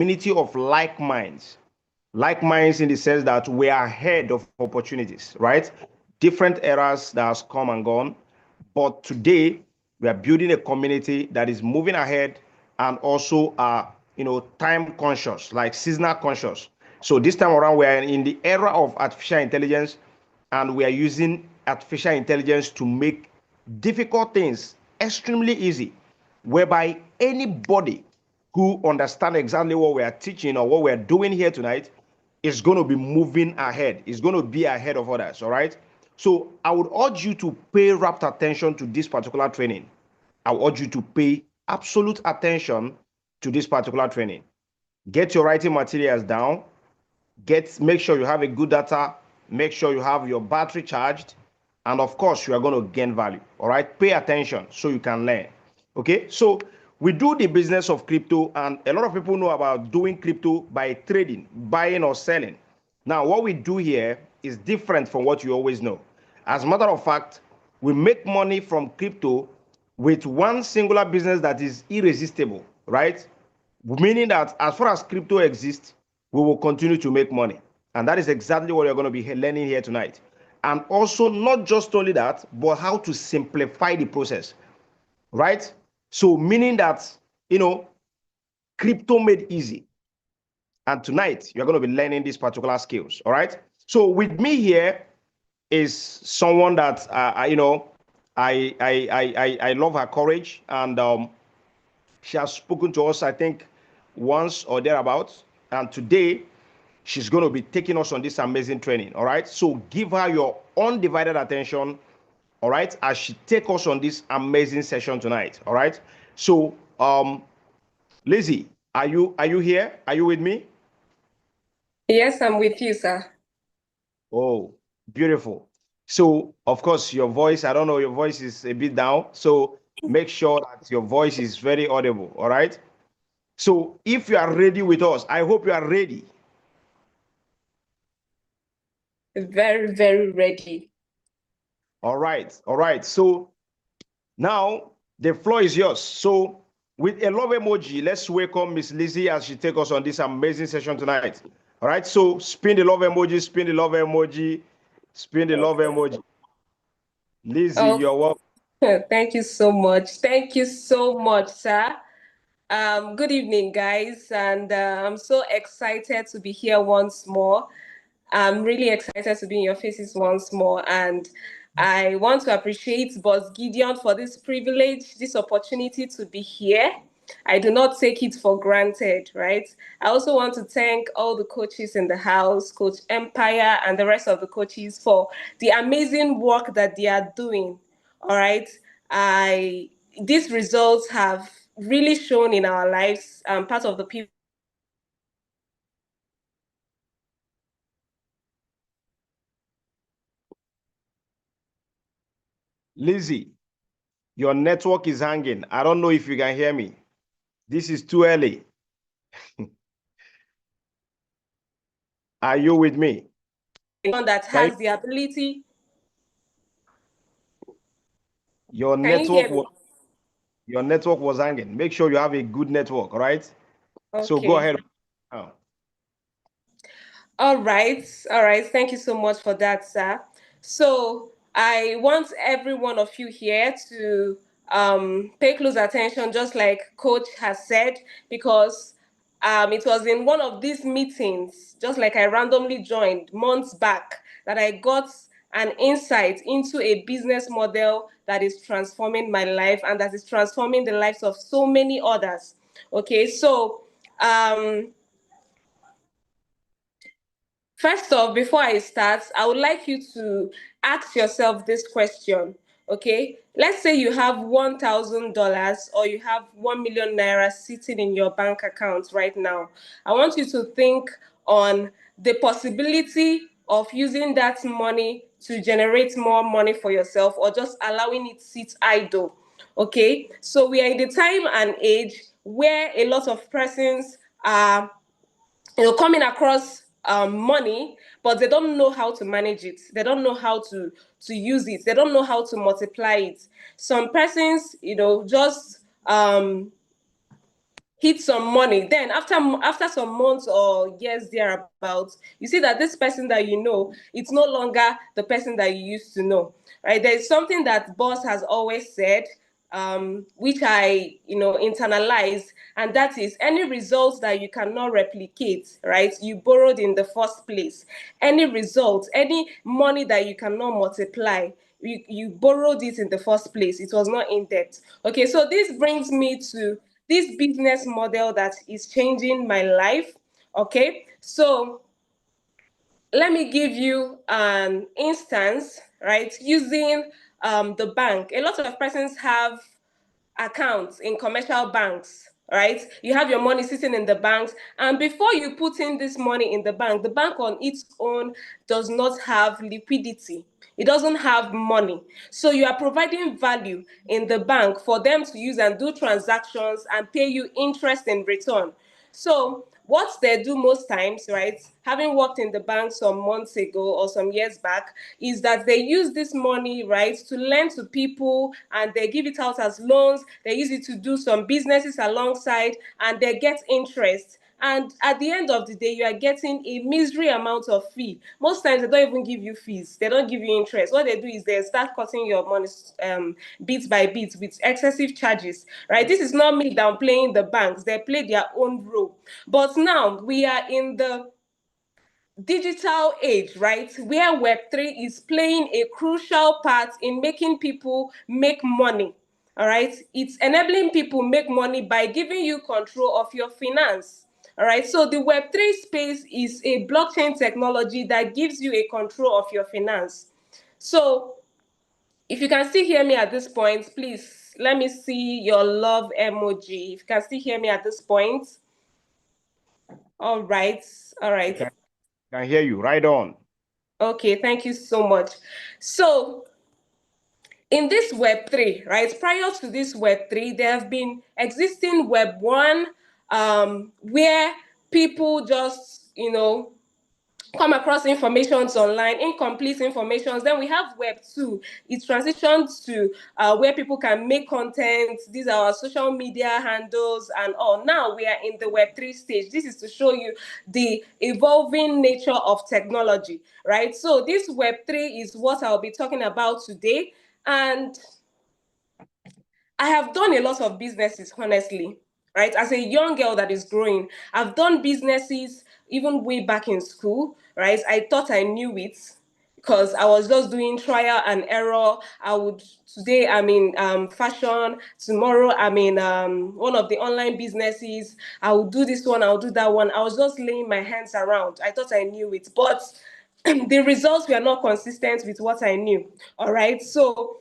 community of like minds. Like minds in the sense that we are ahead of opportunities, right? Different eras that has come and gone. But today, we are building a community that is moving ahead and also time conscious, like seasonal conscious. So this time around, we are in the era of artificial intelligence, and we are using artificial intelligence to make difficult things extremely easy, whereby anybody who understand exactly what we are teaching or what we are doing here tonight is going to be moving ahead, is going to be ahead of others. All right. So I would urge you to pay rapt attention to this particular training. I would urge you to pay absolute attention to this particular training. Get your writing materials down. Make sure you have a good data. Make sure you have your battery charged. And of course, you are going to gain value. All right. Pay attention so you can learn. Okay. So we do the business of crypto, and a lot of people know about doing crypto by trading, buying or selling. Now, what we do here is different from what you always know. As a matter of fact, we make money from crypto with one singular business that is irresistible, right? Meaning that as far as crypto exists, we will continue to make money. And that is exactly what you're going to be learning here tonight. And also, not just only that, but how to simplify the process, right? So, meaning that, crypto made easy. And tonight, you're going to be learning these particular skills, all right? So, with me here is someone that, I love her courage, and she has spoken to us, I think, once or thereabouts. And today, she's going to be taking us on this amazing training. All right. So give her your undivided attention. All right. As she takes us on this amazing session tonight. All right. So, Lizzie, are you here? Are you with me? Yes, I'm with you, sir. Oh, beautiful. So, of course, your voice, I don't know, your voice is a bit down. So make sure that your voice is very audible. All right. So if you are ready with us, I hope you are ready. Very, very ready. All right. All right. So now the floor is yours. So with a love emoji, let's welcome Miss Lizzie as she takes us on this amazing session tonight. All right. So spin the love emoji, spin the love emoji, spin the love emoji. Lizzie, you're welcome. Thank you so much. Thank you so much, sir. Good evening, guys, and I'm so excited to be here once more. I'm really excited to be in your faces once more, and I want to appreciate Boss Gideon for this privilege, this opportunity to be here. I do not take it for granted, right? I also want to thank all the coaches in the house, Coach Empire, and the rest of the coaches for the amazing work that they are doing. All right. These results have really shown in our lives. Part of the people. Lizzie, your network is hanging. I don't know if you can hear me. This is too early. Are you with me? One that has the ability. Your Can you hear network me? your network was hanging. Make sure you have a good network, all right? So go Okay. ahead. Oh. All right. All right. Thank you so much for that, sir. So I want every one of you here to pay close attention, just like Coach has said, because it was in one of these meetings, just like I randomly joined months back, that I got an insight into a business model that is transforming my life and that is transforming the lives of so many others. Okay, so first off, before I start, I would like you to ask yourself this question. Okay, let's say you have $1,000 or you have 1 million naira sitting in your bank account right now. I want you to think on the possibility of using that money to generate more money for yourself or just allowing it sit idle. Okay, so we are in the time and age where a lot of persons are coming across money, but they don't know how to manage it. They don't know how to use it. They don't know how to multiply it. Some persons, just hit some money. Then after some months or years thereabouts, you see that this person that you know, it's no longer the person that you used to know, right? There's something that boss has always said, which I, internalize, and that is any results that you cannot replicate, right? You borrowed in the first place. Any results, any money that you cannot multiply, you borrowed it in the first place. It was not in debt. Okay, so this brings me to this business model that is changing my life. Okay, so let me give you an instance, right? Using the bank. A lot of persons have accounts in commercial banks, right? You have your money sitting in the banks, and before you put in this money in the bank on its own does not have liquidity. It doesn't have money. So you are providing value in the bank for them to use and do transactions and pay you interest in return. So what they do most times, right, having worked in the bank some months ago or some years back, is that they use this money, right, to lend to people, and they give it out as loans. They use it to do some businesses alongside, and they get interest. And at the end of the day, you are getting a misery amount of fee. Most times, they don't even give you fees. They don't give you interest. What they do is they start cutting your money bit by bit with excessive charges, right? This is not me downplaying the banks. They play their own role. But now we are in the digital age, right, where Web3 is playing a crucial part in making people make money. All right, it's enabling people make money by giving you control of your finance. All right, so the Web3 space is a blockchain technology that gives you a control of your finance. So if you can still hear me at this point, please let me see your love emoji. If you can still hear me at this point. All right, all right. Can hear you. Right on. Okay, thank you so much. So in this Web3, right, prior to this Web3, there have been existing Web1, where people just, come across informations online, incomplete informations. Then we have Web2. It transitions to where people can make content. These are our social media handles and all. Now we are in the Web3 stage. This is to show you the evolving nature of technology, right? So this Web3 is what I'll be talking about today. And I have done a lot of businesses, honestly, right? As a young girl that is growing, I've done businesses even way back in school, right? I thought I knew it because I was just doing trial and error. Today I'm in fashion, tomorrow I'm in one of the online businesses. I will do this one, I'll do that one. I was just laying my hands around. I thought I knew it, but the results were not consistent with what I knew. All right. So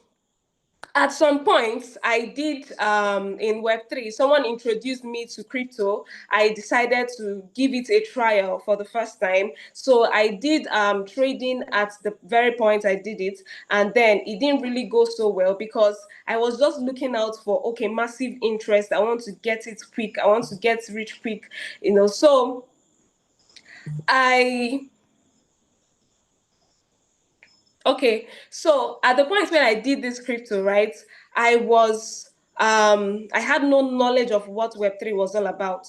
at some point I did in Web3, someone introduced me to crypto. I decided to give it a trial for the first time. So I did trading at the very point I did it, and then it didn't really go so well because I was just looking out for, okay, massive interest. I want to get it quick. I want to get rich quick, So I Okay, so at the point when I did this crypto, right, I had no knowledge of what Web3 was all about,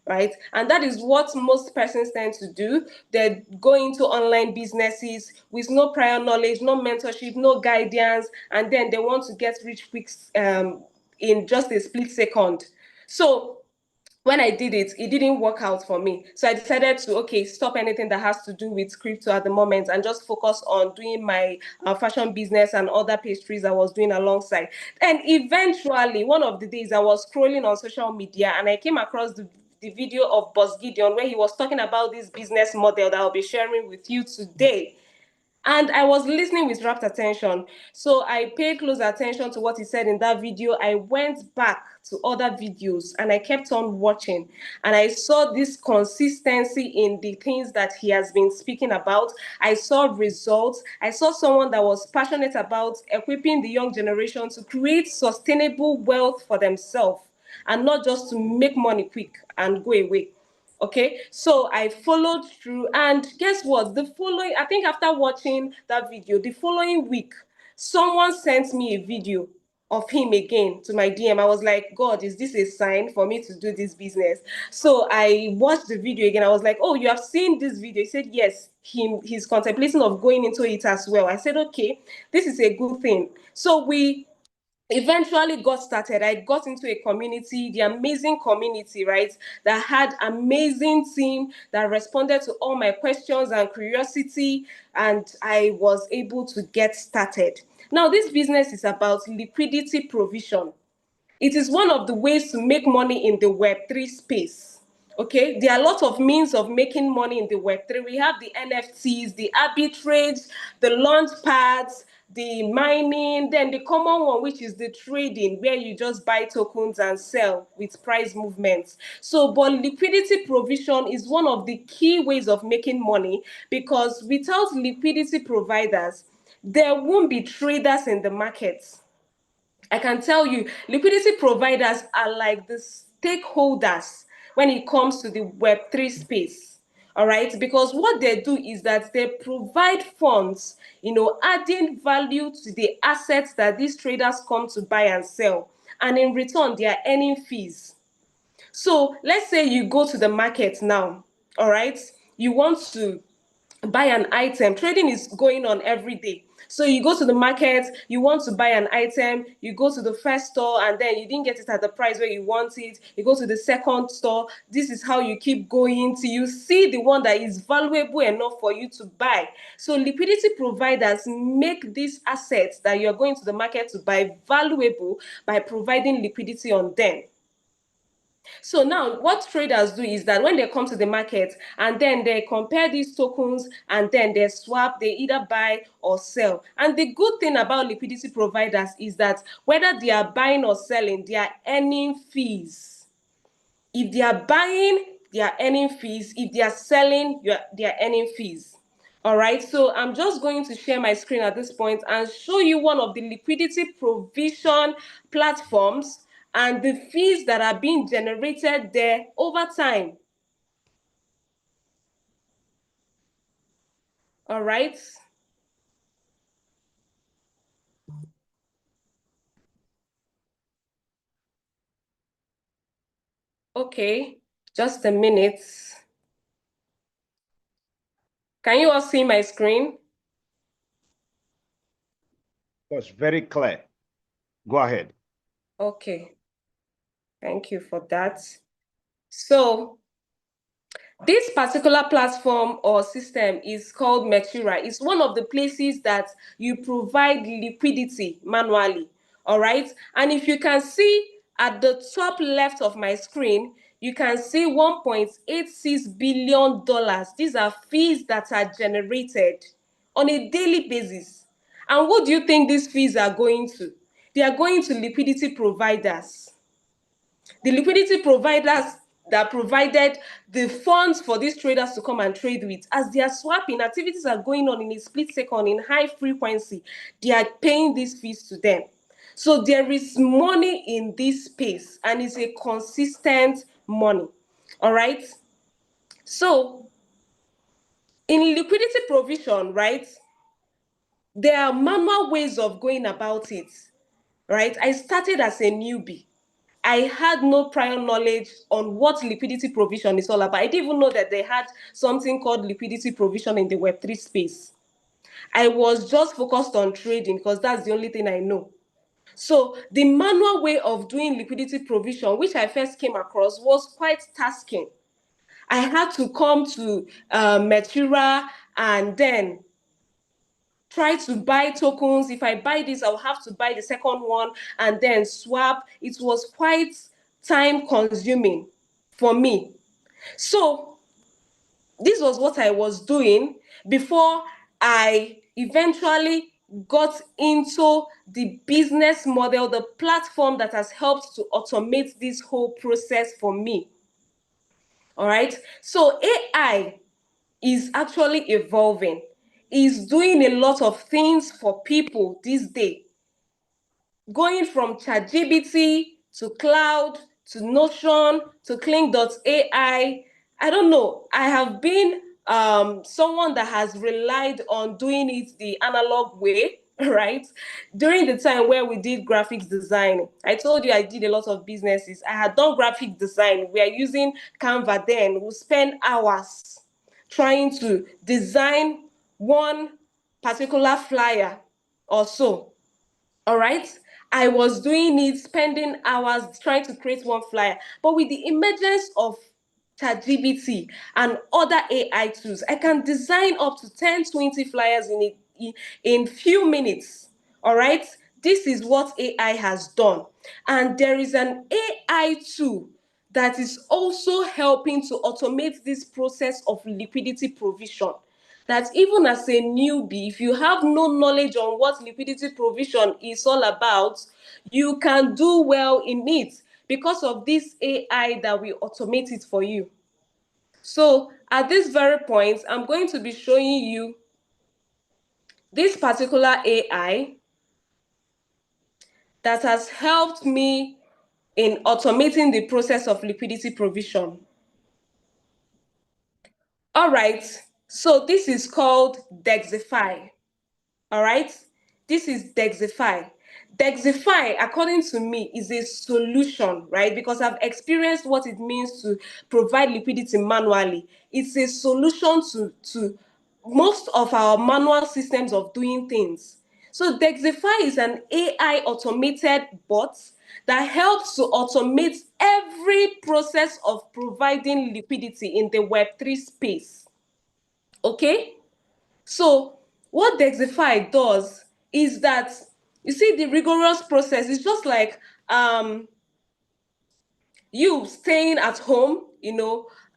right? And that is what most persons tend to do. They go into online businesses with no prior knowledge, no mentorship, no guidance, and then they want to get rich quick in just a split second. So when I did it, it didn't work out for me. So I decided to, okay, stop anything that has to do with crypto at the moment and just focus on doing my fashion business and other pastries I was doing alongside. And eventually, one of the days I was scrolling on social media and I came across the video of Boss Gideon where he was talking about this business model that I'll be sharing with you today. And I was listening with rapt attention. So I paid close attention to what he said in that video. I went back to other videos and I kept on watching. And I saw this consistency in the things that he has been speaking about. I saw results. I saw someone that was passionate about equipping the young generation to create sustainable wealth for themselves and not just to make money quick and go away. Okay, so I followed through, and guess what? I think after watching that video, the following week, someone sent me a video of him again to my DM. I was like, God, is this a sign for me to do this business? So I watched the video again. I was like, oh, you have seen this video? He said, yes, he's contemplating of going into it as well. I said, okay, this is a good thing. So we eventually got started. I got into a community, the amazing community, right, that had amazing team that responded to all my questions and curiosity, and I was able to get started. Now, this business is about liquidity provision. It is one of the ways to make money in the Web3 space. Okay, there are a lot of means of making money in the Web3. We have the NFTs, the arbitrage, the launch pads, the mining, then the common one, which is the trading, where you just buy tokens and sell with price movements. So, but liquidity provision is one of the key ways of making money, because without liquidity providers, there won't be traders in the markets. I can tell you, liquidity providers are like the stakeholders when it comes to the Web3 space. All right, because what they do is that they provide funds, adding value to the assets that these traders come to buy and sell. And in return, they are earning fees. So let's say you go to the market now, all right, you want to buy an item. Trading is going on every day. So you go to the market, you want to buy an item, you go to the first store, and then you didn't get it at the price where you want it. You go to the second store. This is how you keep going till you see the one that is valuable enough for you to buy. So liquidity providers make these assets that you're going to the market to buy valuable by providing liquidity on them. So now what traders do is that when they come to the market and then they compare these tokens and then they swap, they either buy or sell. And the good thing about liquidity providers is that whether they are buying or selling, they are earning fees. If they are buying, they are earning fees. If they are selling, they are earning fees. All right, so I'm just going to share my screen at this point and show you one of the liquidity provision platforms and the fees that are being generated there over time. All right. Okay, just a minute. Can you all see my screen? That's very clear. Go ahead. Okay, thank you for that. So this particular platform or system is called Metura. It's one of the places that you provide liquidity manually. All right. And if you can see at the top left of my screen, you can see $1.86 billion. These are fees that are generated on a daily basis. And what do you think these fees are going to? They are going to liquidity providers. The liquidity providers that provided the funds for these traders to come and trade with. As their swapping activities are going on in a split second in high frequency, they are paying these fees to them. So there is money in this space, and it's a consistent money. All right. So in liquidity provision, right, there are manual ways of going about it. Right. I started as a newbie. I had no prior knowledge on what liquidity provision is all about. I didn't even know that they had something called liquidity provision in the Web3 space. I was just focused on trading because that's the only thing I know. So the manual way of doing liquidity provision, which I first came across, was quite tasking. I had to come to Metura and then try to buy tokens. If I buy this, I'll have to buy the second one and then swap. It was quite time consuming for me. So this was what I was doing before I eventually got into the business model, the platform that has helped to automate this whole process for me. All right. So AI is actually evolving, is doing a lot of things for people this day, going from ChatGPT to Cloud to Notion to Cling.ai. I don't know. I have been someone that has relied on doing it the analog way. right? During the time where we did graphics design, I told you I did a lot of businesses. I had done graphic design. We are using Canva then. We'll spend hours trying to design one particular flyer or so. All right. I was doing it, spending hours trying to create one flyer. But with the emergence of ChatGPT and other AI tools, I can design up to 10, 20 flyers in few minutes. All right. This is what AI has done. And there is an AI tool that is also helping to automate this process of liquidity provision. That even as a newbie, if you have no knowledge on what liquidity provision is all about, you can do well in it because of this AI that will automate it for you. So at this very point, I'm going to be showing you this particular AI that has helped me in automating the process of liquidity provision. All right, so this is called dexify. All right, this is dexify. Dexify, according to me, is a solution, right? Because I've experienced what it means to provide liquidity manually. It's a solution to most of our manual systems of doing things. So dexify is an AI automated bot that helps to automate every process of providing liquidity in the Web3 space. Okay? So what Dexify does is that, you see, the rigorous process is just like you staying at home,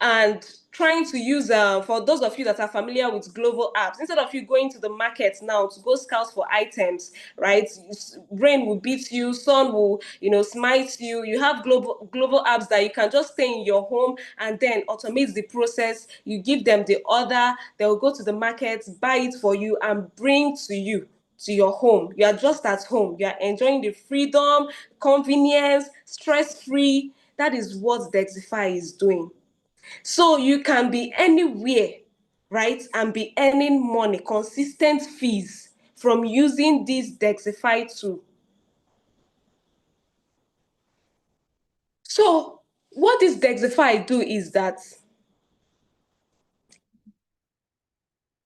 and trying to use, for those of you that are familiar with global apps, instead of you going to the market now to go scout for items, right? Rain will beat you, sun will, smite you. You have global apps that you can just stay in your home and then automate the process. You give them the order, they'll go to the market, buy it for you, and bring to you to your home. You are just at home. You are enjoying the freedom, convenience, stress-free. That is what Dexify is doing. So you can be anywhere, right, and be earning money, consistent fees from using this Dexify tool. So what this Dexify do is that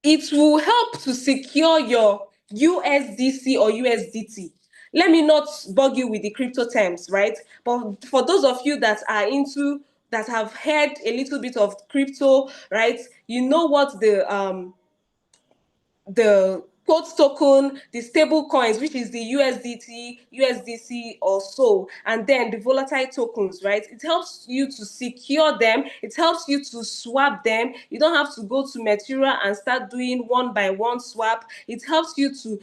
it will help to secure your USDC or USDT. Let me not bug you with the crypto terms, right? But for those of you that are into, that have heard a little bit of crypto, right? You know what the quote token, the stable coins, which is the USDT, USDC or so, and then the volatile tokens, right? It helps you to secure them. It helps you to swap them. You don't have to go to Material and start doing one by one swap. It helps you to,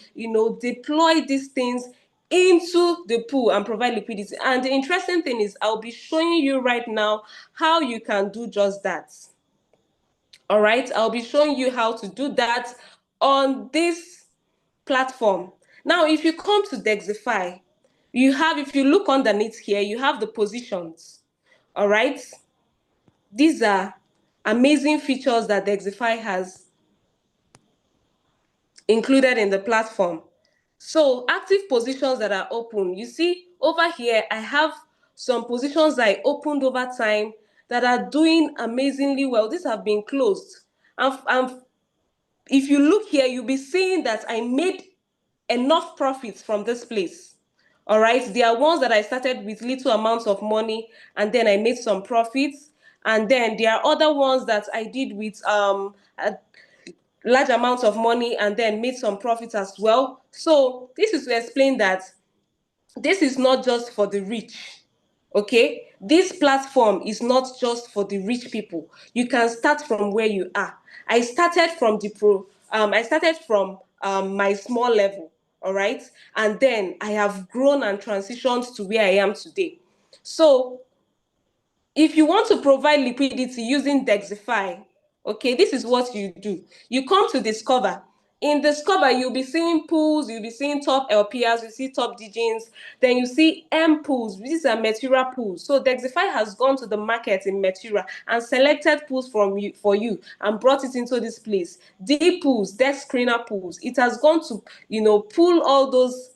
deploy these things into the pool and provide liquidity. And the interesting thing is I'll be showing you right now how you can do just that. All right, I'll be showing you how to do that on this platform. Now, if you come to Dexify, if you look underneath here, you have the positions. All right, these are amazing features that Dexify has included in the platform. So active positions that are open, you see over here, I have some positions I opened over time that are doing amazingly well. These have been closed. And if you look here, you'll be seeing that I made enough profits from this place. All right, there are ones that I started with little amounts of money and then I made some profits. And then there are other ones that I did with a large amounts of money and then made some profits as well. So this is to explain that this is not just for the rich. Okay, this platform is not just for the rich people. You can start from where you are. I started from my small level. All right, and then I have grown and transitioned to where I am today. So if you want to provide liquidity using Dexify, okay, this is what you do. You come to Discover. In Discover, you'll be seeing pools, you'll be seeing top LPRs, you see top DJs, then you see M pools. These are material pools. So dexify has gone to the market in material and selected pools for you and brought it into this place. D pools, desk screener pools. It has gone to, pull all those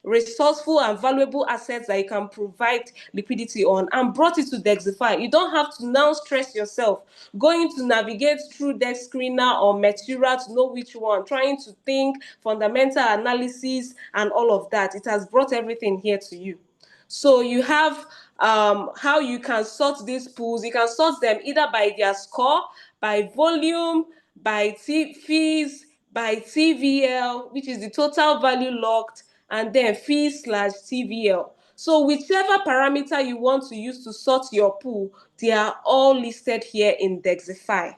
resourceful and valuable assets that you can provide liquidity on and brought it to dexify. You don't have to now stress yourself going to navigate through desk screener or material to know which one, trying to think fundamental analysis and all of that. It has brought everything here to you. So you have how you can sort these pools. You can sort them either by their score, by volume, by fees, by TVL, which is the total value locked, and then fees/TVL. So whichever parameter you want to use to sort your pool, they are all listed here in Dexify.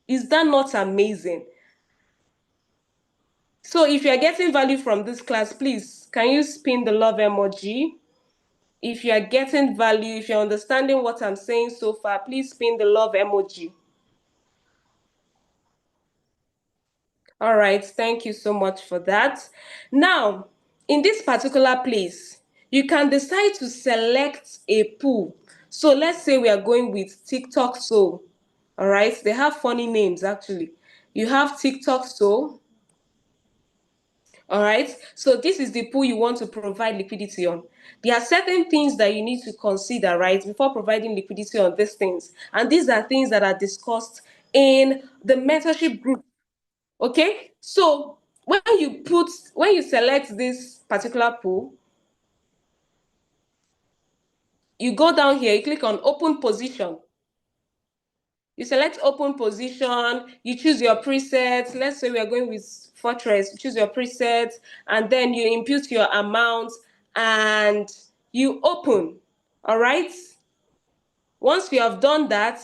Is that not amazing? So if you're getting value from this class, please, can you spin the love emoji? If you are getting value, if you're understanding what I'm saying so far, please spin the love emoji. All right, thank you so much for that. Now, in this particular place, you can decide to select a pool. So let's say we are going with TikTok Soul. All right, they have funny names actually. You have TikTok Soul. All right, so this is the pool you want to provide liquidity on. There are certain things that you need to consider, right, before providing liquidity on these things. And these are things that are discussed in the mentorship group. Okay, so when you select this particular pool, you go down here, you click on open position. You select open position, you choose your presets. Let's say we are going with Fortress, you choose your presets, and then you input your amount and you open. All right. Once you have done that,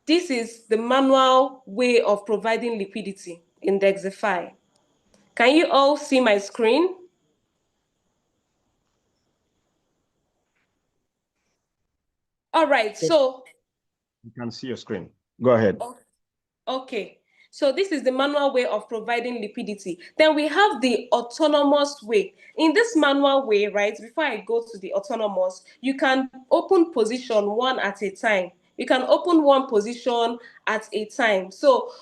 this is the manual way of providing liquidity in Dexify. Can you all see my screen? All right, so You can see your screen. Go ahead. okay, so this is the manual way of providing liquidity. Then we have the autonomous way. In this manual way, right, before I go to the autonomous, you can open position one at a time. You can open one position at a time. So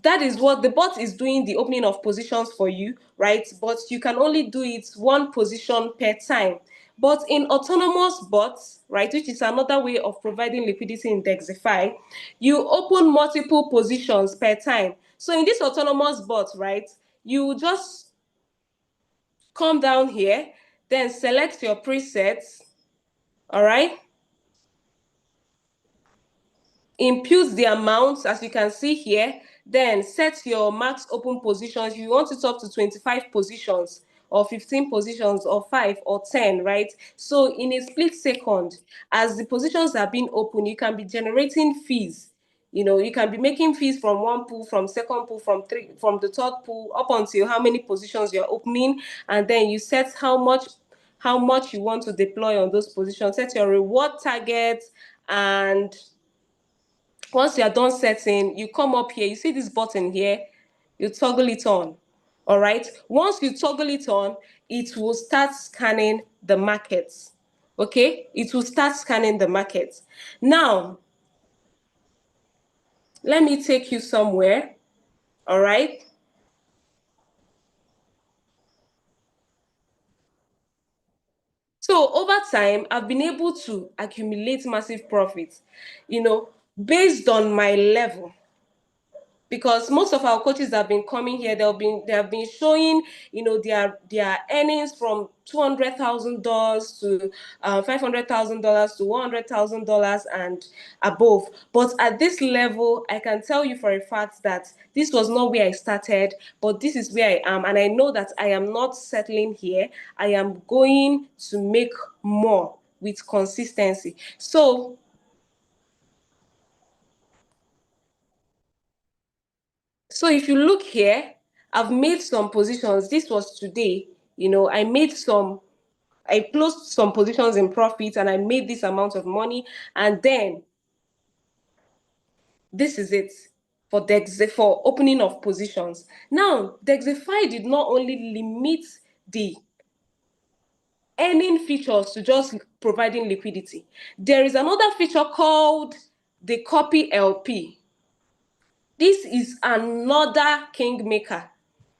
that is what the bot is doing, the opening of positions for you, right? But you can only do it one position per time. But in autonomous bots, right, which is another way of providing liquidity in Dexify, you open multiple positions per time. So in this autonomous bot, right, you just come down here, then select your presets, all right? Impute the amounts, as you can see here, then set your max open positions. You want it up to 25 positions or 15 positions or 5 or 10, right? So in a split second, as the positions are being opened, you can be generating fees. You can be making fees from one pool, from second pool, from the third pool, up until how many positions you're opening, and then you set how much you want to deploy on those positions, set your reward target, and once you are done setting, you come up here, you see this button here, you toggle it on. All right. Once you toggle it on, it will start scanning the markets. Okay, it will start scanning the markets. Now, let me take you somewhere. All right. So over time, I've been able to accumulate massive profits, based on my level. Because most of our coaches have been coming here, they have been showing, their earnings from $200,000 to $500,000 to $100,000 and above. But at this level, I can tell you for a fact that this was not where I started, but this is where I am, and I know that I am not settling here. I am going to make more with consistency. So if you look here, I've made some positions. This was today. I closed some positions in profit and I made this amount of money. And then this is it. for opening of positions. Now, dexify did not only limit the earning features to just providing liquidity. There is another feature called the copy LP. This is another kingmaker.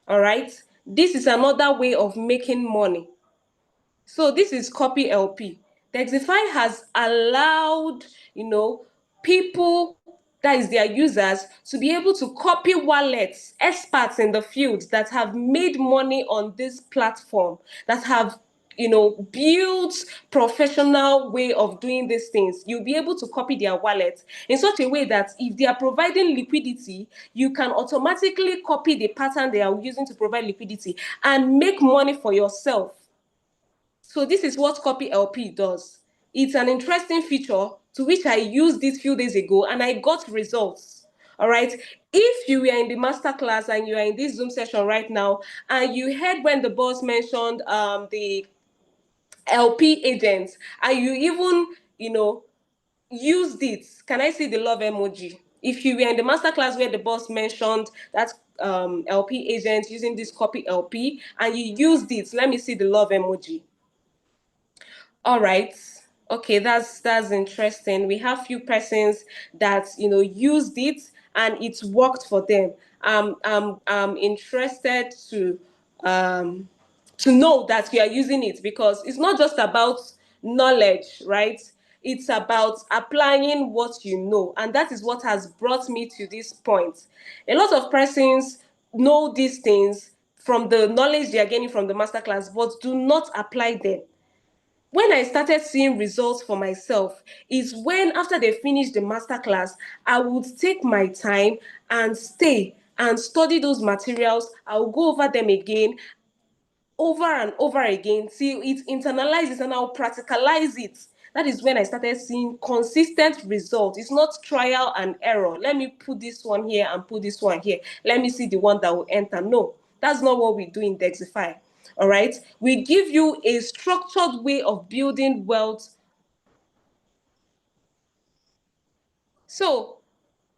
All right. This is another way of making money. So this is copy LP. Dexify has allowed, people, that is their users, to be able to copy wallets, experts in the field that have made money on this platform, that have built professional way of doing these things. You'll be able to copy their wallet in such a way that if they are providing liquidity, you can automatically copy the pattern they are using to provide liquidity and make money for yourself. So this is what copy LP does. It's an interesting feature to which I used this few days ago and I got results. All right. If you were in the masterclass and you are in this Zoom session right now, and you heard when the boss mentioned the LP agents, and you even, used it. Can I see the love emoji? If you were in the masterclass where the boss mentioned that LP agent using this copy LP and you used it, let me see the love emoji. All right. Okay, that's interesting. We have few persons that used it and it's worked for them. I'm interested to know that you are using it, because it's not just about knowledge, right? It's about applying what you know, and that is what has brought me to this point. A lot of persons know these things from the knowledge they are gaining from the masterclass, but do not apply them. When I started seeing results for myself is when, after they finished the masterclass, I would take my time and stay and study those materials. I'll go over them again, over and over again, till it internalizes, and I'll practicalize it. That is when I started seeing consistent results. It's not trial and error. Let me put this one here and put this one here. Let me see the one that will enter. No, that's not what we do in Dexify. All right. We give you a structured way of building wealth. So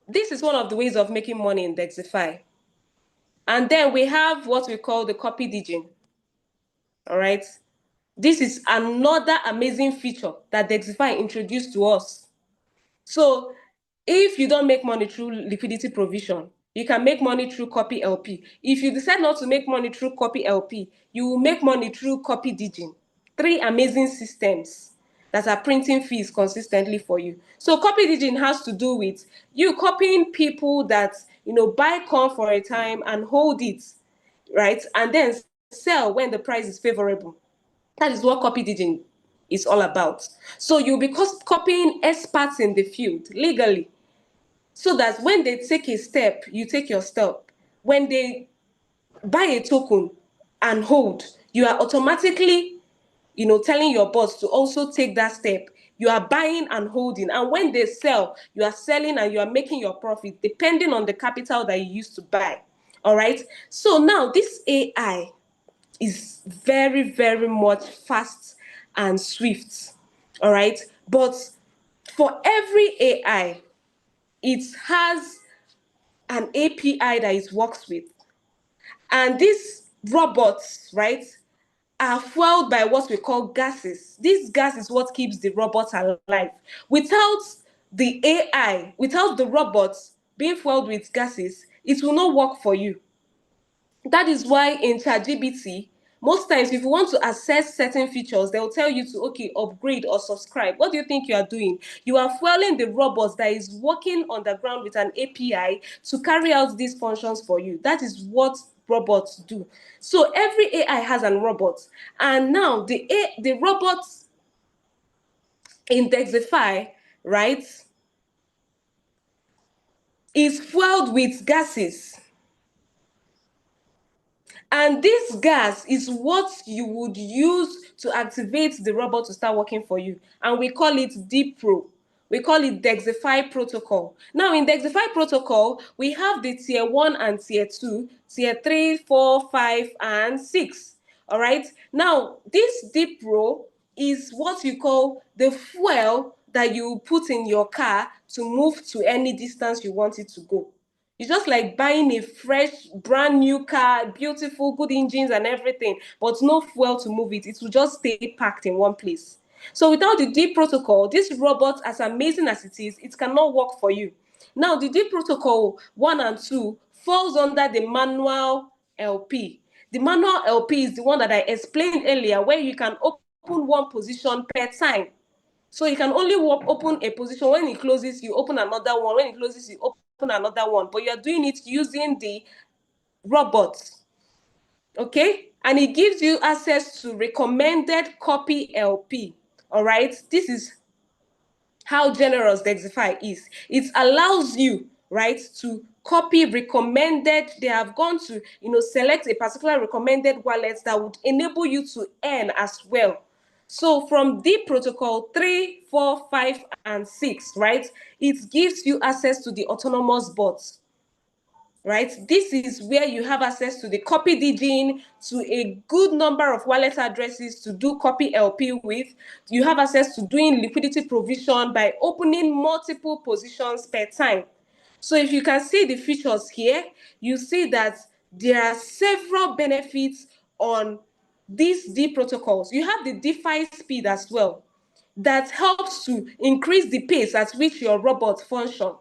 this is one of the ways of making money in Dexify. And then we have what we call the copy digging. All right. This is another amazing feature that Dexify introduced to us. So if you don't make money through liquidity provision, you can make money through copy LP. If you decide not to make money through copy LP, you will make money through copy digging. Three amazing systems that are printing fees consistently for you. So copy digging has to do with you copying people that buy corn for a time and hold it, right? And then sell when the price is favorable. That is what copy digging is all about. So you'll be copying experts in the field legally, so that when they take a step, you take your step. When they buy a token and hold, you are automatically, telling your boss to also take that step. You are buying and holding. And when they sell, you are selling and you are making your profit, depending on the capital that you used to buy. All right. So now this AI is very, very much fast and swift. All right. But for every AI, it has an API that it works with. And these robots, right, are fueled by what we call gases. This gas is what keeps the robots alive. Without the AI, without the robots being fueled with gases, it will not work for you. That is why in ChatGPT, most times if you want to access certain features, they'll tell you to, okay, upgrade or subscribe. What do you think you are doing? You are fueling the robots that is working on the ground with an API to carry out these functions for you. That is what robots do. So every AI has a robot. And now the robots in Dexify, right, is fueled with gases. And this gas is what you would use to activate the robot to start working for you. And we call it DPRO. We call it Dexify protocol. Now, in Dexify protocol, we have the tier 1 and tier 2, tier 3, 4, 5, and 6. All right. Now, this DPRO is what you call the fuel that you put in your car to move to any distance you want it to go. It's just like buying a fresh, brand new car, beautiful, good engines and everything, but no fuel to move it. It will just stay packed in one place. So without the D protocol, this robot, as amazing as it is, it cannot work for you. Now, the D protocol 1 and 2 falls under the manual LP. The manual LP is the one that I explained earlier, where you can open one position per time. So you can only open a position. When it closes, you open another one. When it closes, you open another one. But you're doing it using the robot. Okay? And it gives you access to recommended copy LP. All right? This is how generous dexify is. It allows you, right, to copy recommended. They have gone to, select a particular recommended wallet that would enable you to earn as well. So from the protocol 3, 4, 5, and 6, right, it gives you access to the autonomous bots. Right, this is where you have access to the copy DGing, to a good number of wallet addresses to do copy LP with. You have access to doing liquidity provision by opening multiple positions per time. So if you can see the features here, you see that there are several benefits on these D protocols. You have the DeFi speed as well, that helps to increase the pace at which your robot function.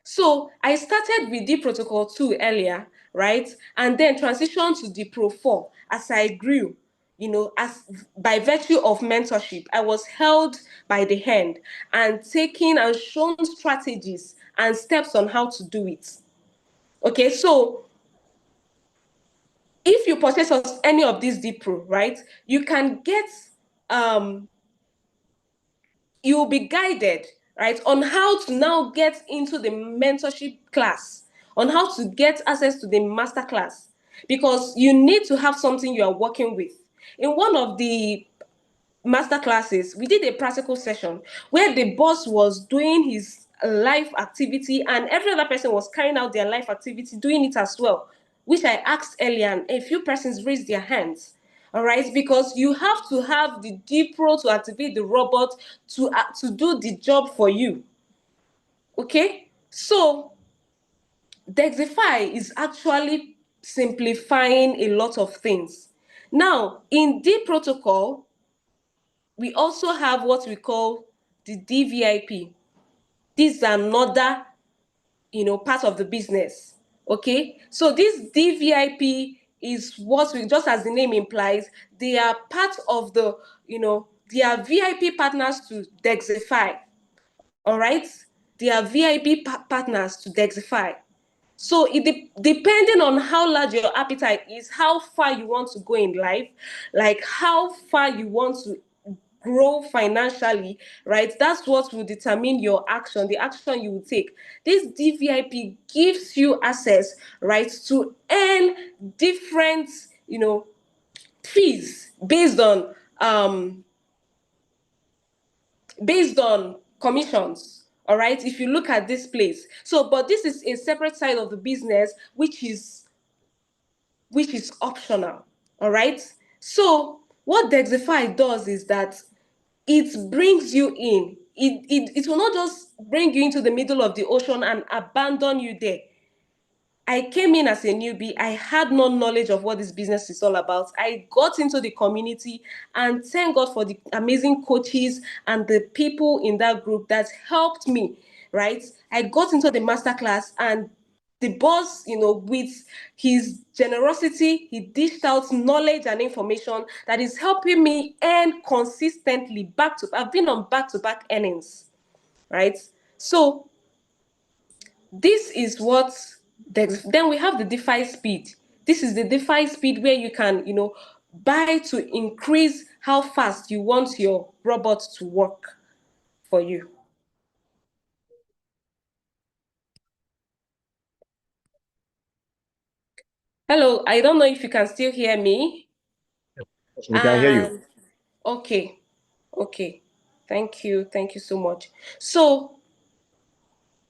So I started with D protocol 2 earlier, right? And then transitioned to D Pro 4 as I grew, as by virtue of mentorship. I was held by the hand and taken and shown strategies and steps on how to do it. Okay, so if you purchase any of these D Pro, right, you can get you will be guided, right, on how to now get into the mentorship class, on how to get access to the master class, because you need to have something you are working with. In one of the master classes, we did a practical session where the boss was doing his life activity and every other person was carrying out their life activity, doing it as well, which I asked earlier, and a few persons raised their hands. All right, because you have to have the D Pro to activate the robot to do the job for you. Okay, so Dexify is actually simplifying a lot of things. Now, in D protocol, we also have what we call the DVIP. This is another, part of the business. Okay, so this DVIP is what we, just as the name implies, they are part of the, they are VIP partners to Dexify. All right, they are VIP partners to Dexify. So depending on how large your appetite is, how far you want to go in life, like how far you want to grow financially, right? That's what will determine your action, the action you will take. This DVIP gives you access, right, to earn different, fees based on commissions. All right, if you look at this place. So, but this is a separate side of the business, which is optional. All right. So what Dexify does is that it brings you in. It will not just bring you into the middle of the ocean and abandon you there. I came in as a newbie. I had no knowledge of what this business is all about. I got into the community, and thank God for the amazing coaches and the people in that group that helped me, right? I got into the masterclass, and the boss, with his generosity, he dished out knowledge and information that is helping me earn consistently back to. I've been on back-to-back earnings, right? So this is what then we have the DeFi speed. This is the DeFi speed where you can, buy to increase how fast you want your robot to work for you. Hello, I don't know if you can still hear me. We can hear you. Okay, okay. Thank you so much. So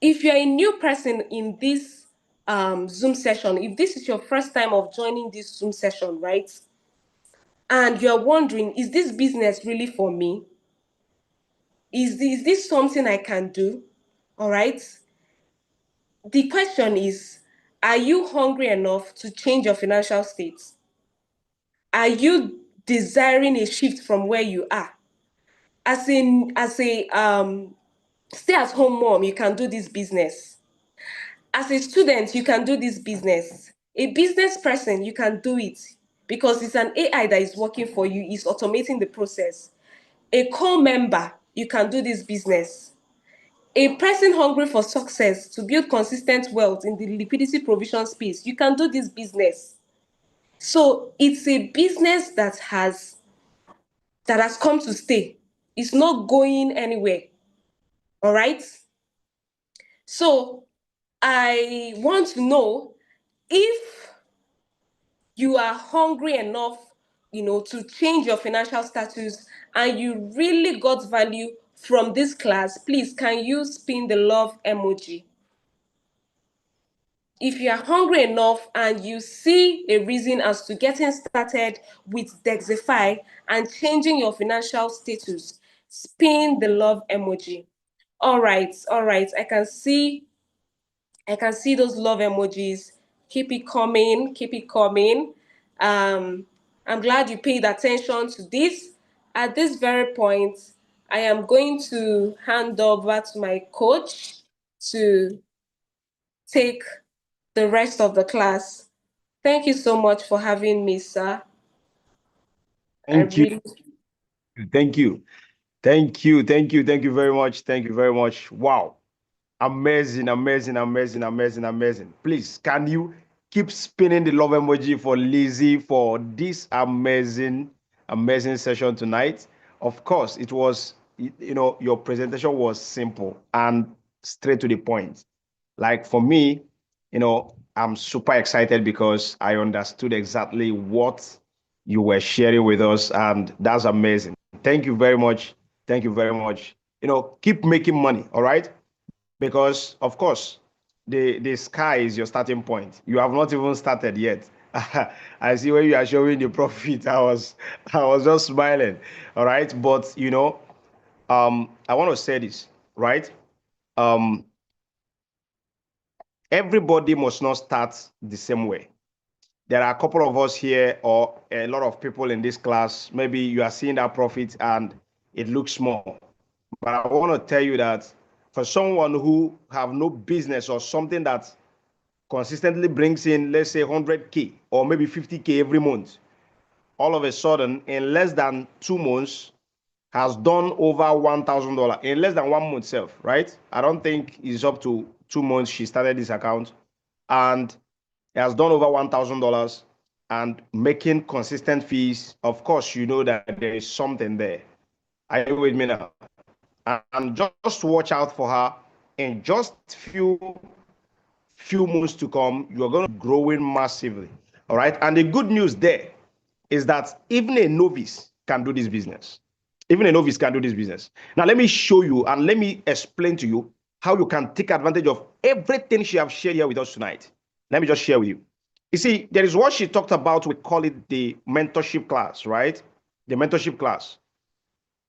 if you're a new person in this Zoom session, if this is your first time of joining this Zoom session, right? And you're wondering, is this business really for me? Is this something I can do? All right. the question is, are you hungry enough to change your financial state? Are you desiring a shift from where you are? As a stay-at-home mom, you can do this business. As a student, you can do this business. A business person, you can do it because it's an AI that is working for you, is automating the process. A core member, you can do this business. A person hungry for success to build consistent wealth in the liquidity provision space, you can do this business. So it's a business that has come to stay. It's not going anywhere. All right. So I want to know if you are hungry enough, to change your financial status and you really got value from this class, please, can you spin the love emoji? If you are hungry enough and you see a reason as to getting started with Dexify and changing your financial status, spin the love emoji. All right, all right. I can see those love emojis. Keep it coming, keep it coming. I'm glad you paid attention to this. At this very point, I am going to hand over to my coach to take the rest of the class. Thank you so much for having me, sir. Thank you. Thank you. Thank you. Thank you. Thank you very much. Thank you very much. Wow. Amazing, amazing, amazing, amazing, amazing. Please, can you keep spinning the love emoji for Lizzie for this amazing, amazing session tonight? Of course, it was, your presentation was simple and straight to the point. Like for me, I'm super excited because I understood exactly what you were sharing with us, and that's amazing. Thank you very much. Thank you very much. Keep making money, all right? Because of course the sky is your starting point. You have not even started yet. I see when you are showing the profit, I was just smiling. All right, but I want to say this, right? um Everybody must not start the same way. There are a couple of us here, or a lot of people in this class, maybe you are seeing that profit and it looks small. But I want to tell you that for someone who have no business or something that consistently brings in, let's say, 100K or maybe 50K every month, all of a sudden, in less than 2 months, has done over $1,000 in less than 1 month self, right? I don't think it's up to 2 months she started this account, and has done over $1,000 and making consistent fees. Of course, you know that there is something there. Are you with me now? And just watch out for her. In just few months to come, you are going to be growing massively. All right. And the good news there is that even a novice can do this business. Even a novice can do this business. Now, let me show you and let me explain to you how you can take advantage of everything she has shared here with us tonight. Let me just share with you. You see, there is what she talked about. We call it the mentorship class, right? The mentorship class.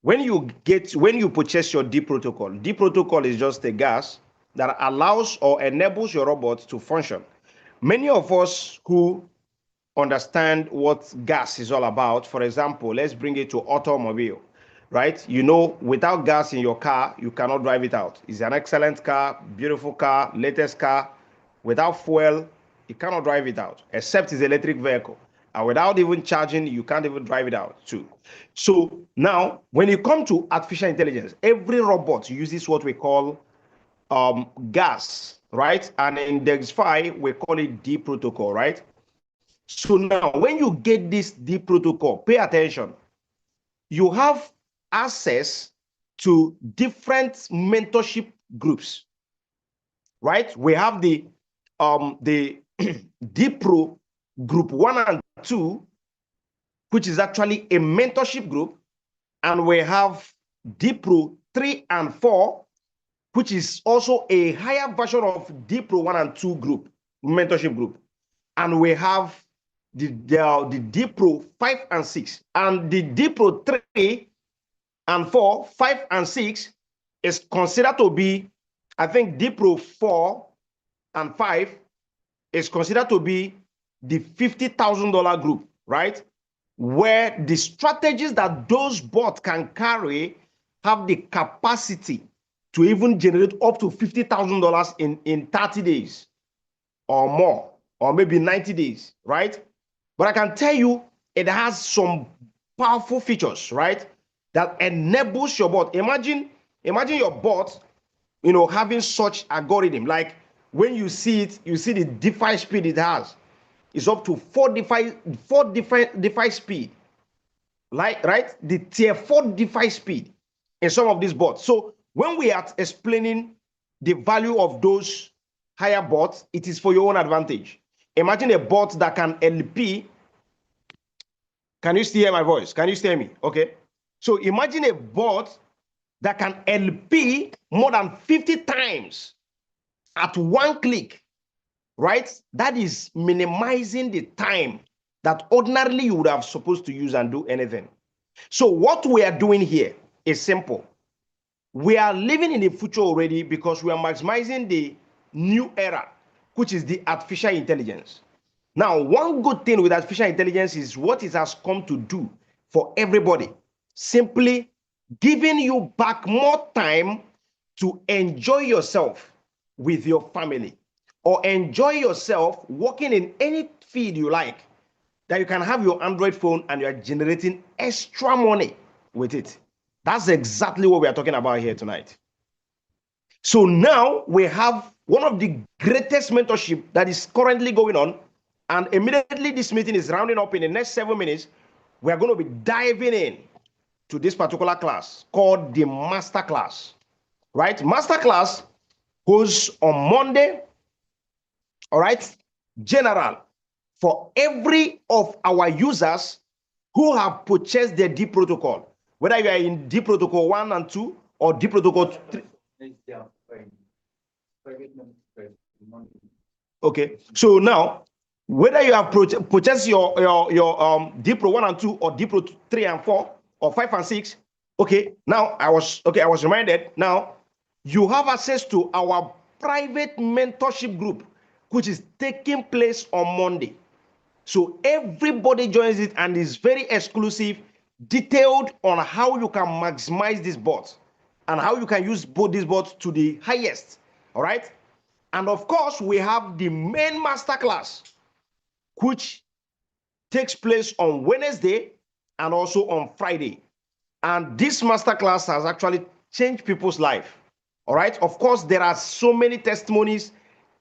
When you purchase your D protocol is just a gas that allows or enables your robot to function. Many of us who understand what gas is all about, for example, let's bring it to automobile, right? Without gas in your car, you cannot drive it out. It's an excellent car, beautiful car, latest car. Without fuel, you cannot drive it out, except it's an electric vehicle. And without even charging, you can't even drive it out too. So now, when you come to artificial intelligence, every robot uses what we call gas, right? And in dexify, we call it D protocol, right? So now, when you get this D protocol, pay attention. You have access to different mentorship groups, right? We have the D Pro group 1 and 2, which is actually a mentorship group, and we have D Pro 3 and 4, which is also a higher version of D Pro 1 and 2 group, mentorship group. And we have the D Pro 5 and 6. And the D Pro 3 and 4, 5 and 6 is considered to be, I think, D Pro 4 and 5 is considered to be the $50,000 group, right? Where the strategies that those bots can carry have the capacity to even generate up to $50,000 in 30 days or more, or maybe 90 days, right? But I can tell you it has some powerful features, right? That enables your bot. Imagine your bot, having such algorithm. Like when you see it, you see the DeFi speed it has. It's up to four different DeFi speed, like right? The tier 4 DeFi speed in some of these bots. So when we are explaining the value of those higher bots, it is for your own advantage. Imagine a bot that can LP. Can you still hear my voice? Can you still hear me? Okay. So imagine a bot that can LP more than 50 times at one click, right? That is minimizing the time that ordinarily you would have supposed to use and do anything. So what we are doing here is simple. We are living in the future already because we are maximizing the new era, which is the artificial intelligence. Now, one good thing with artificial intelligence is what it has come to do for everybody. Simply giving you back more time to enjoy yourself with your family or enjoy yourself working in any field you like, that you can have your Android phone and you're generating extra money with it. That's exactly what we are talking about here tonight. So now we have one of the greatest mentorship that is currently going on. And immediately this meeting is rounding up in the next 7 minutes. We are going to be diving in to this particular class called the Master Class, right? Master Class goes on Monday, all right? General, for every of our users who have purchased the D protocol, whether you are in D protocol 1 and 2 or D protocol 3. Okay, so now whether you have purchased your D Pro 1 and 2 or D Pro 3 and 4 or 5 and 6, okay, now I was reminded, now you have access to our private mentorship group, which is taking place on Monday. So everybody joins it and is very exclusive, detailed on how you can maximize this bot and how you can use both these bots to the highest. All right. And of course, we have the main masterclass, which takes place on Wednesday and also on Friday. And this masterclass has actually changed people's life. All right. Of course, there are so many testimonies,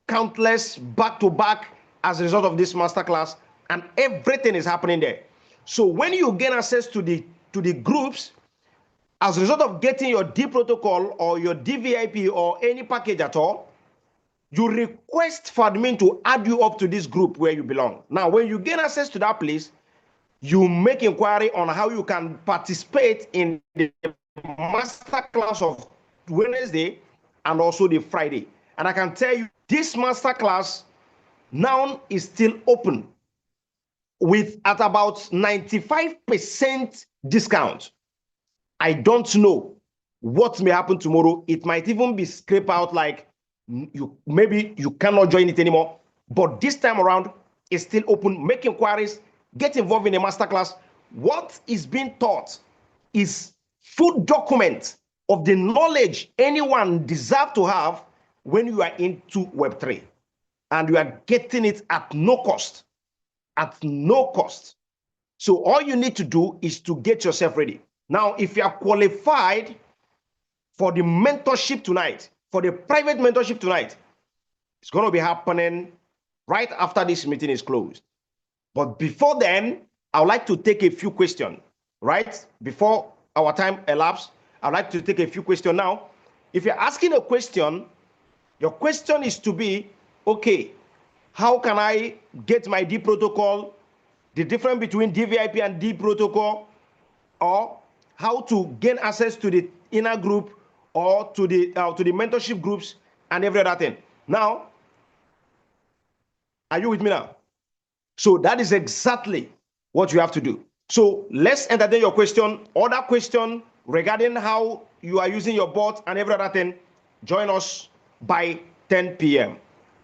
countless back to back as a result of this masterclass, and everything is happening there. So when you gain access to the groups, as a result of getting your D protocol or your DVIP or any package at all, you request for admin to add you up to this group where you belong. Now, when you gain access to that place, you make inquiry on how you can participate in the masterclass of Wednesday and also the Friday. And I can tell you, this masterclass now is still open with at about 95% discount. I don't know what may happen tomorrow. It might even be scraped out, like maybe you cannot join it anymore. But this time around, it's still open. Make inquiries, get involved in a masterclass. What is being taught is full document of the knowledge anyone deserves to have when you are into Web3. And you are getting it at no cost. At no cost. So all you need to do is to get yourself ready. Now, if you are qualified for the mentorship tonight, for the private mentorship tonight, it's going to be happening right after this meeting is closed. But before then, I would like to take a few questions, right? Before our time elapses, I'd like to take a few questions now. If you're asking a question, your question is to be, okay, how can I get my D protocol, the difference between DVIP and D protocol, or how to gain access to the inner group or to the mentorship groups and every other thing. Now, are you with me now? So that is exactly what you have to do. So let's entertain your question. Other question regarding how you are using your bot and every other thing, join us by 10 p.m.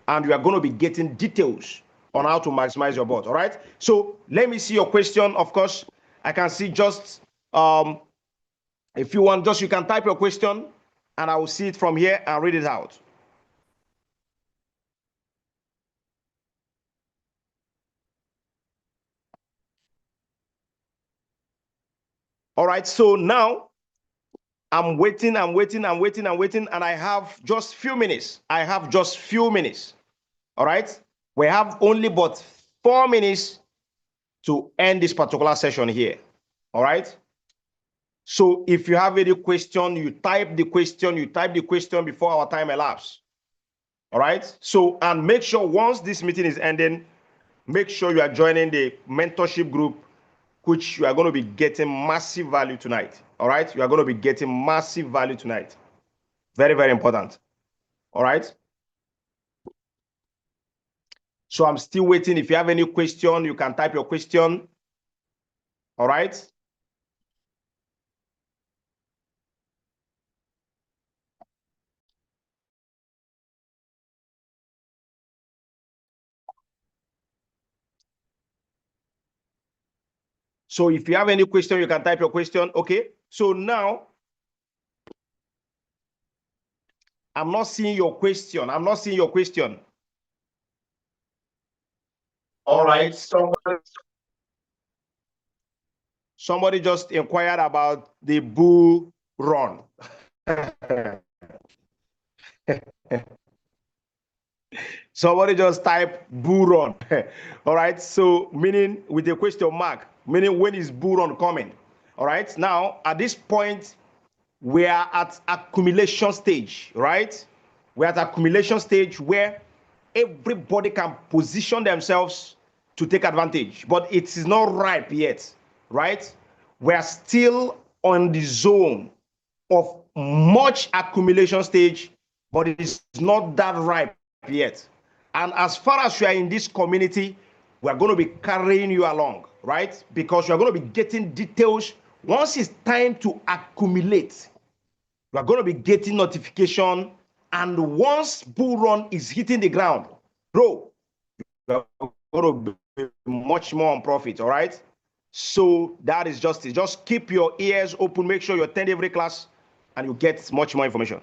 and you are going to be getting details on how to maximize your bot. All right. So let me see your question. Of course, I can see just if you want, just you can type your question and I will see it from here and read it out. All right. So now I'm waiting, and I have just few minutes. All right. We have only but 4 minutes to end this particular session here. All right. So if you have any question, you type the question before our time elapses. All right. So, and make sure once this meeting is ending, make sure you are joining the mentorship group, which you are going to be getting massive value tonight. All right. You are going to be getting massive value tonight. Very, very important. All right. So I'm still waiting. If you have any question, you can type your question. All right. So if you have any question, you can type your question. Okay. So now I'm not seeing your question. All right. Somebody just inquired about the bull run. Somebody just type bull run. All right. So meaning with a question mark, meaning when is bull run coming? All right. Now at this point, we are at accumulation stage, right? We're at accumulation stage where everybody can position themselves to take advantage, but it is not ripe yet, right? We're still on the zone of much accumulation stage, but it is not that ripe yet. And as far as you are in this community, we're going to be carrying you along, right? Because you're going to be getting details. Once it's time to accumulate, you are going to be getting notification. And once bull run is hitting the ground, bro, you are going to be much more on profit, all right? So that is just it. Just keep your ears open. Make sure you attend every class and you get much more information.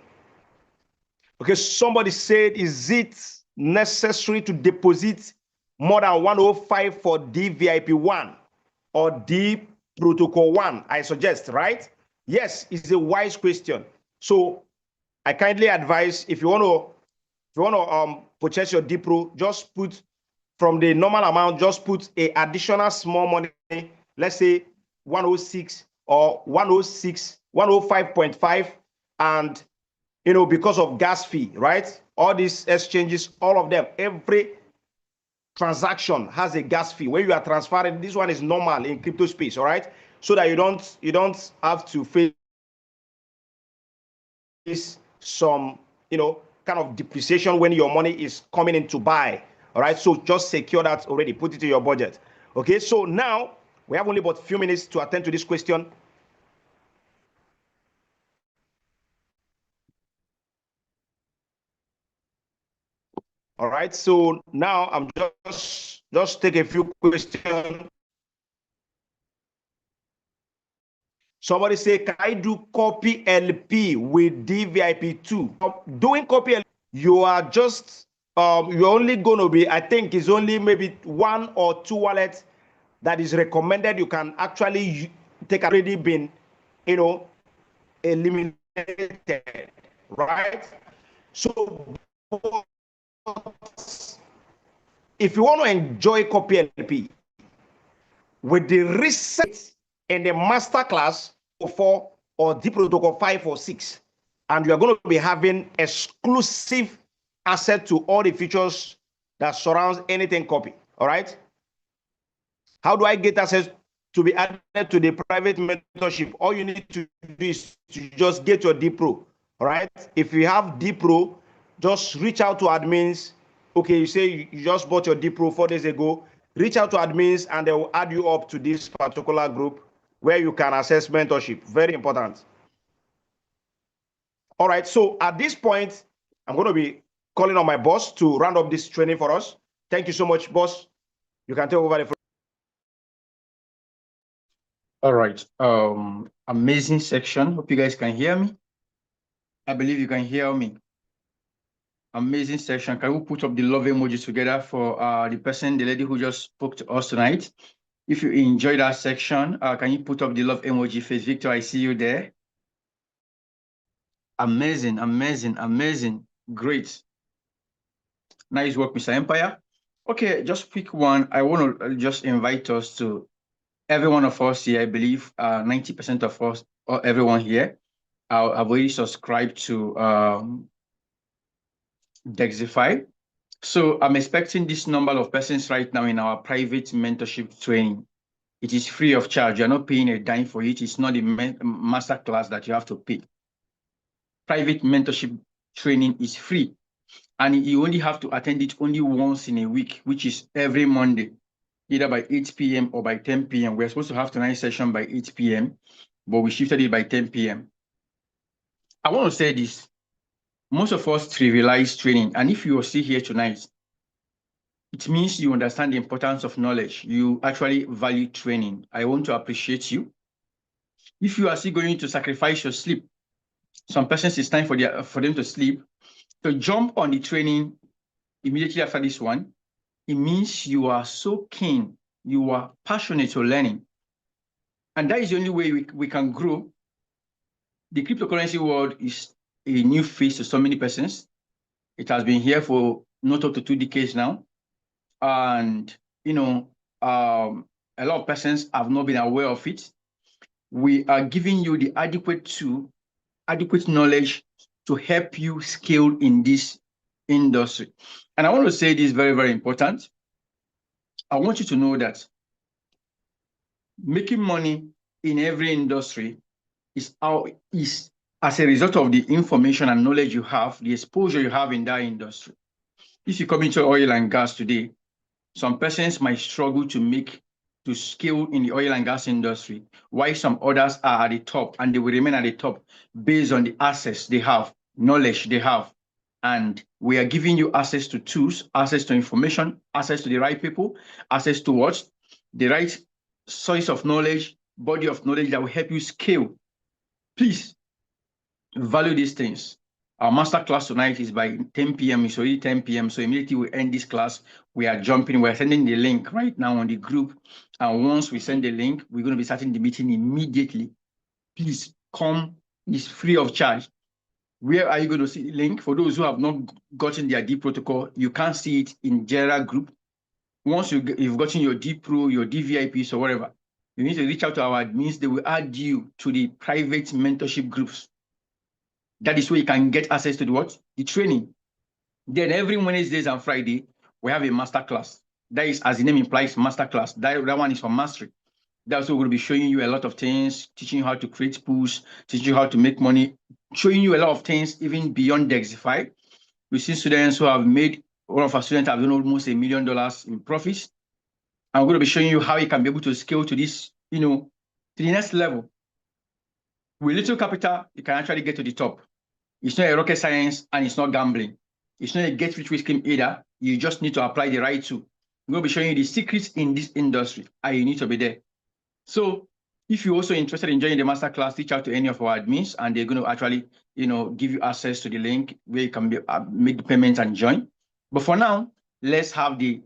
Okay, somebody said, is it necessary to deposit more than 105 for DVIP1 or D Protocol 1? I suggest, right? Yes, it's a wise question. So I kindly advise, if you want to purchase your D Pro, just put from the normal amount, just put a additional small money, let's say 106 or 106, 105.5, and because of gas fee, right? All these exchanges, all of them, every transaction has a gas fee. When you are transferring, this one is normal in crypto space, all right? So that you don't have to face some, kind of depreciation when your money is coming in to buy, all right? So just secure that already, put it in your budget. Okay, so now we have only about a few minutes to attend to this question. All right, so now I'm just take a few questions. Somebody say, can I do copy LP with DVIP2? Doing copy LP, you are just you're only going to be, I think it's only maybe 1 or 2 wallets that is recommended. You can actually take, already been eliminated, right? So if you want to enjoy copy LP with the reset in the master class 4 or D Protocol 5 or 6, and you are going to be having exclusive access to all the features that surrounds anything copy. All right. How do I get access to be added to the private mentorship? All you need to do is to just get your D Pro. All right. If you have D Pro, just reach out to admins. Okay, you say you just bought your D Pro 4 days ago. Reach out to admins and they will add you up to this particular group where you can access mentorship. Very important. All right. So at this point, I'm going to be calling on my boss to round up this training for us. Thank you so much, boss. You can take over the. All right. Amazing section. Hope you guys can hear me. I believe you can hear me. Amazing section. Can we put up the love emojis together for the lady who just spoke to us tonight? If you enjoyed that section, can you put up the love emoji face? Victor, I see you there. Amazing, amazing, amazing. Great. Nice work, Mr. Empire. Okay, just quick one. I want to just invite us to every one of us here. I believe 90% of us, or everyone here, I've already subscribed to Dexify. So I'm expecting this number of persons right now in our private mentorship training. It is free of charge. You're not paying a dime for it. It's not a master class that you have to pay. Private mentorship training is free. And you only have to attend it only once in a week, which is every Monday, either by 8 p.m. or by 10 p.m. We're supposed to have tonight's session by 8 p.m., but we shifted it by 10 p.m. I want to say this. Most of us trivialize training. And if you are still here tonight, it means you understand the importance of knowledge. You actually value training. I want to appreciate you. If you are still going to sacrifice your sleep, some persons it's time for them to sleep, to jump on the training immediately after this one, it means you are so keen, you are passionate to learning. And that is the only way we can grow. The cryptocurrency world is a new face to so many persons. It has been here for not up to 2 decades now. And, a lot of persons have not been aware of it. We are giving you the adequate knowledge to help you scale in this industry. And I want to say this very, very important. I want you to know that making money in every industry is as a result of the information and knowledge you have, the exposure you have in that industry. If you come into oil and gas today, some persons might struggle to scale in the oil and gas industry, while some others are at the top and they will remain at the top based on the access they have, knowledge they have. And we are giving you access to tools, access to information, access to the right people, access to what? The right source of knowledge, body of knowledge that will help you scale. Please value these things. Our master class tonight is by 10 p.m. It's already 10 p.m. So immediately we end this class, we are jumping. We're sending the link right now on the group. And once we send the link, we're going to be starting the meeting immediately. Please come. It's free of charge. Where are you going to see the link? For those who have not gotten their D protocol, you can't see it in general group. Once you've gotten your D Pro, your DVIPs or whatever, you need to reach out to our admins. They will add you to the private mentorship groups. That is where you can get access to the what? The training. Then every Wednesdays and Friday, we have a master class. That is, as the name implies, master class. That one is for mastery. That's where we're going to be showing you a lot of things, teaching you how to create pools, teaching you how to make money, showing you a lot of things even beyond Dexify. We see students who have made, one of our students have done almost $1 million in profits. And we're going to be showing you how you can be able to scale to this, to the next level. With little capital, you can actually get to the top. It's not a rocket science and it's not gambling. It's not a get-rich-quick scheme either. You just need to apply the right tool. I'm going to be showing you the secrets in this industry and you need to be there. So if you're also interested in joining the masterclass, reach out to any of our admins and they're going to actually, give you access to the link where you can make the payments and join. But for now, let's have the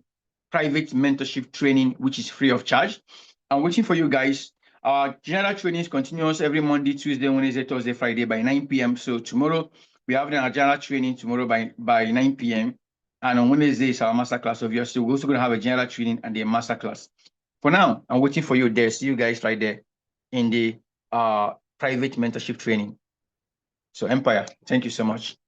private mentorship training, which is free of charge. I'm waiting for you guys. Our general training is continuous every Monday, Tuesday, Wednesday, Thursday, Friday by 9 p.m. So tomorrow, we have our general training tomorrow by 9 p.m. And on Wednesday is our masterclass, obviously. We're also going to have a general training and a masterclass. For now, I'm waiting for you there. See you guys right there in the private mentorship training. So Empire, thank you so much.